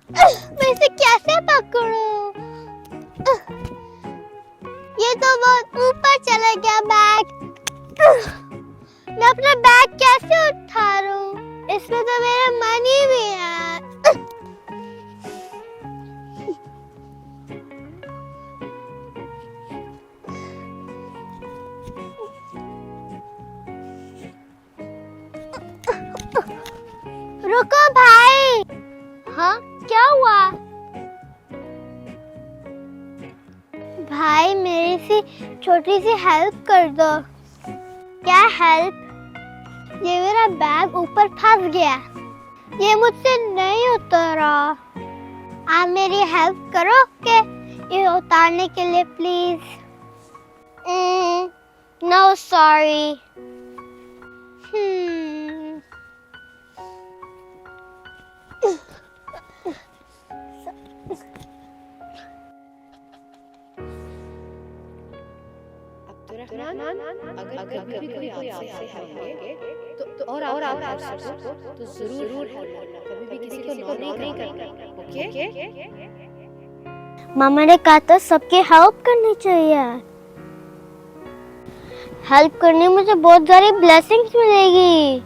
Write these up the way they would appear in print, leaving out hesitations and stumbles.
मैं इसे कैसे पकड़ूं? ये तो बहुत ऊपर चला गया बैग। मैं अपना बैग कैसे उठाऊं? इसमें तो मेरा मनी भी है। रुको भाई। हाँ, क्या हुआ? भाई मेरी सी छोटी सी हेल्प कर दो। क्या हेल्प? ये मेरा बैग ऊपर फंस गया, ये मुझसे नहीं उतरा। आप मेरी हेल्प करो कि ये उतारने के लिए प्लीज। No sorry. अगर कभी भी कोई आपसे हेल्प मांगे तो और आप कर सकते हो तो जरूर हेल्प करना, कभी भी किसी को नो नहीं करना। ओके? मामा ने कहा था सबकी हेल्प करनी चाहिए। हेल्प करने मुझे बहुत सारी ब्लेसिंग्स मिलेगी।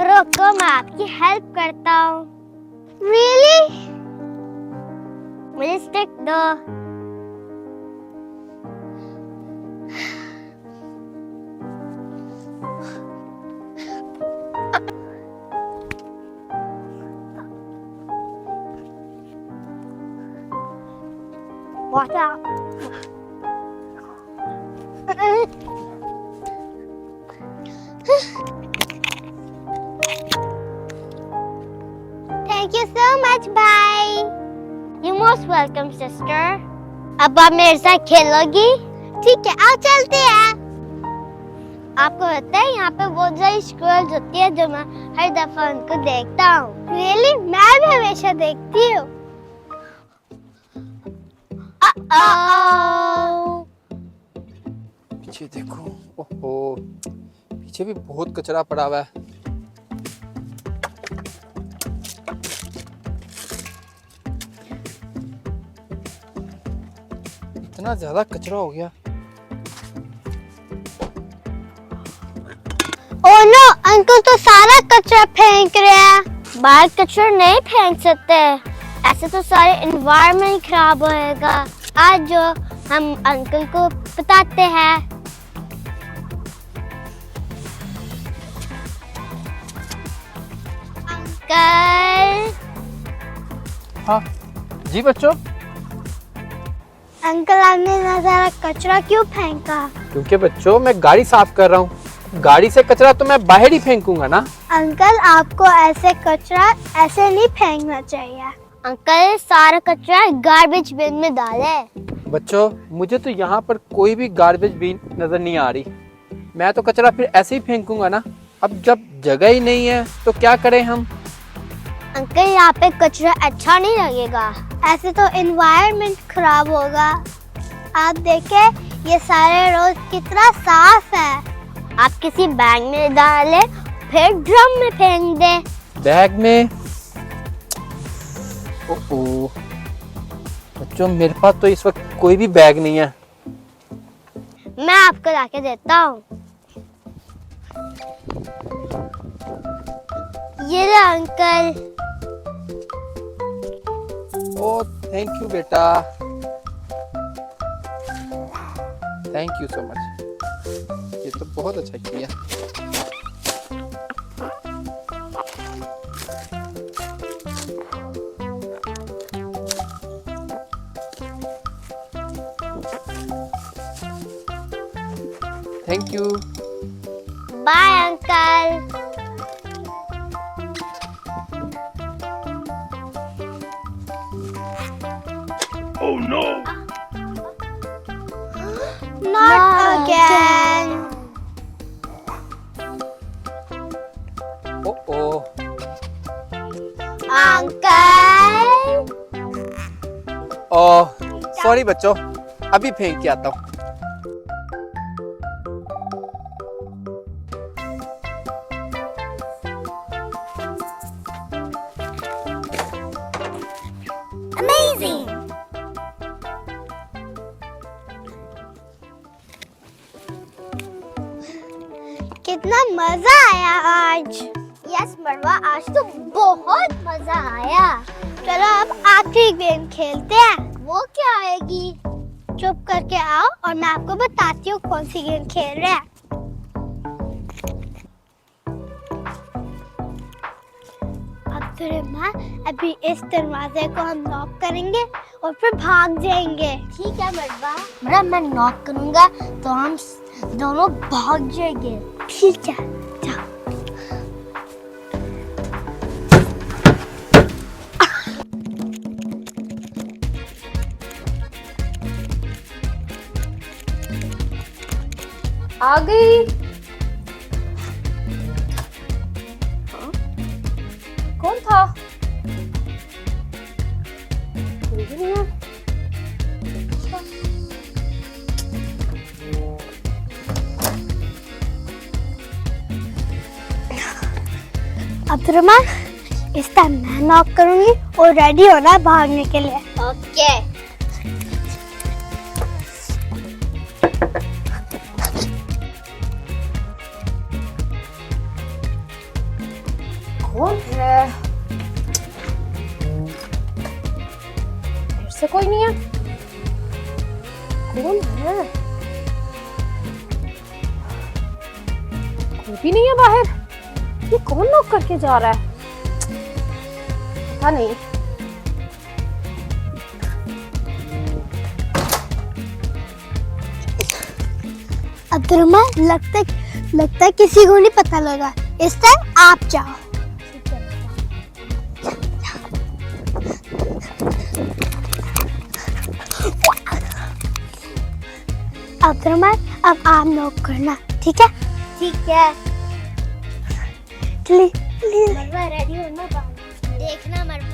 रुको, मैं आपकी हेल्प करता हूँ। Really? मुझे स्टिक दो। Watch out. Thank you so much, bye. You're most welcome, sister. अब आप मेरे साथ खेलोगी? ठीक है, आओ चलते हैं। आपको पता है यहाँ पे बहुत सारी स्क्विरल्स होती है जो मैं हर दफा उनको देखता हूँ। Really? मैं भी हमेशा देखती हूँ। पीछे देखो, ओहो, पीछे भी बहुत कचरा पड़ा हुआ है। इतना ज्यादा कचरा हो गया। ओह नो, अंकल तो सारा कचरा फेंक रहे हैं। बाहर कचरा नहीं फेंक सकते, ऐसे तो सारे एनवायरनमेंट खराब होएगा। आज जो हम अंकल को बताते हैं। अंकल। हाँ जी बच्चों। अंकल, आपने इतना सारा कचरा क्यों फेंका? क्योंकि बच्चों मैं गाड़ी साफ कर रहा हूँ, गाड़ी से कचरा तो मैं बाहर ही फेंकूंगा ना। अंकल, आपको ऐसे कचरा ऐसे नहीं फेंकना चाहिए। अंकल, सारा कचरा गार्बेज बिन में डाले। बच्चों मुझे तो यहाँ पर कोई भी गार्बेज बिन नजर नहीं आ रही। मैं तो कचरा फिर ऐसे ही फेंकूंगा ना। अब जब जगह ही नहीं है तो क्या करें हम? अंकल, यहाँ पे कचरा अच्छा नहीं लगेगा, ऐसे तो एनवायरनमेंट खराब होगा। आप देखें ये सारे रोड कितना साफ है। आप किसी बैग में डालें फिर ड्रम में फेंक दें। बैग में? ओह बच्चों, मेरे पास तो इस वक्त कोई भी बैग नहीं है। मैं आपको लाके देता हूँ। ये लो अंकल। ओह थैंक यू बेटा, थैंक यू सो मच। ये तो बहुत अच्छा किया। Thank you. Bye uncle. Oh no! Not again. Oh uncle. Oh sorry बच्चों, अभी फेंक के आता हूँ। Amazing! कितना मजा आया आज। यस मरवा, आज तो बहुत मजा आया। चलो अब आखिरी गेम खेलते हैं। वो क्या आएगी? चुप करके आओ और मैं आपको बताती हूँ कौन सी गेम खेल रहे हैं। अभी इस दरवाजे को हम नॉक करेंगे और फिर भाग जाएंगे। ठीक है मरवा। मरवा, मैं नॉक करूंगा तो हम दोनों भाग जाएंगे। ठीक है, जाओ। आ गई। कौन था? कोई भी नहीं है। अब्दुर्रहमान, इस टाइम मैं नॉक करूंगी और रेडी होना है भागने के लिए। ओके। कौन है? फिर से कोई नहीं है। कौन है? कोई भी नहीं है बाहर। ये कौन नॉक करके जा रहा है? पता नहीं। अब्दुर्रहमान, लगता है किसी को नहीं पता लगा। इस टाइम आप जाओ। अब्दुर्रहमान, अब आप नॉक करना, ठीक है? ठीक है। मरवा रेडी होना, देखना मरवा।